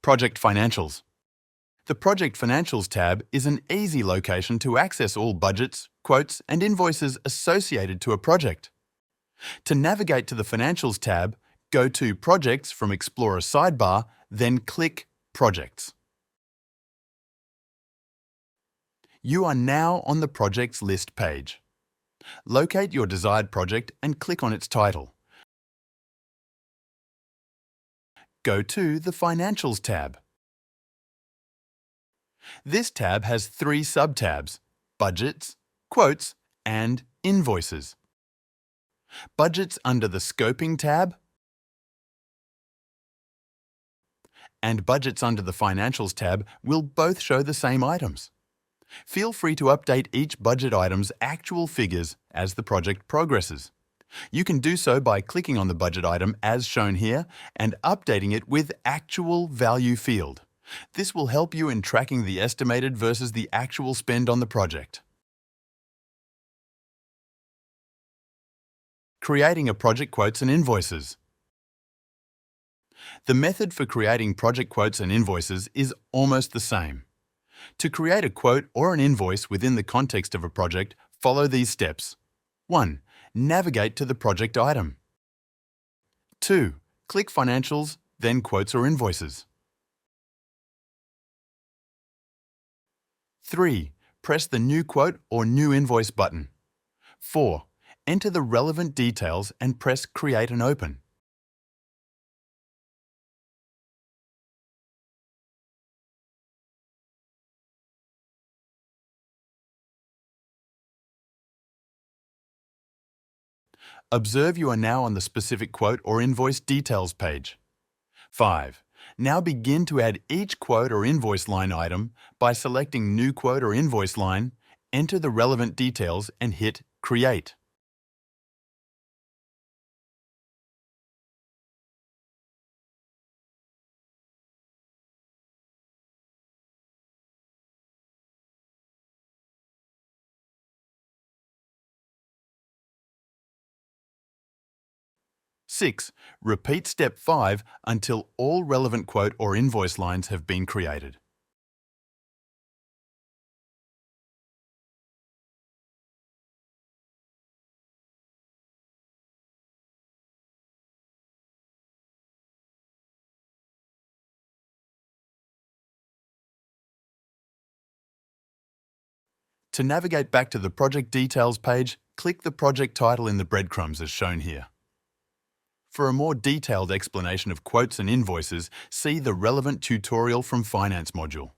Project Financials. The Project Financials tab is an easy location to access all budgets, quotes, and invoices associated to a project. To navigate to the Financials tab, go to Projects from Explorer sidebar, then click Projects. You are now on the Projects List page. Locate your desired project and click on its title. Go to the Financials tab. This tab has three sub-tabs: Budgets, Quotes, and Invoices. Budgets under the Scoping tab and Budgets under the Financials tab will both show the same items. Feel free to update each budget item's actual figures as the project progresses. You can do so by clicking on the budget item as shown here and updating it with Actual Value field. This will help you in tracking the estimated versus the actual spend on the project. Creating a project quotes and invoices. The method for creating project quotes and invoices is almost the same. To create a quote or an invoice within the context of a project, follow these steps. 1. Navigate to the project item. 2. Click Financials, then Quotes or Invoices. 3. Press the New Quote or New Invoice button. 4. Enter the relevant details and press Create and Open. Observe you are now on the specific quote or invoice details page. 5. Now begin to add each quote or invoice line item by selecting New Quote or Invoice Line, enter the relevant details and hit Create. Six. Repeat step 5 until all relevant quote or invoice lines have been created. To navigate back to the project details page, click the project title in the breadcrumbs as shown here. For a more detailed explanation of quotes and invoices, see the relevant tutorial from Finance module.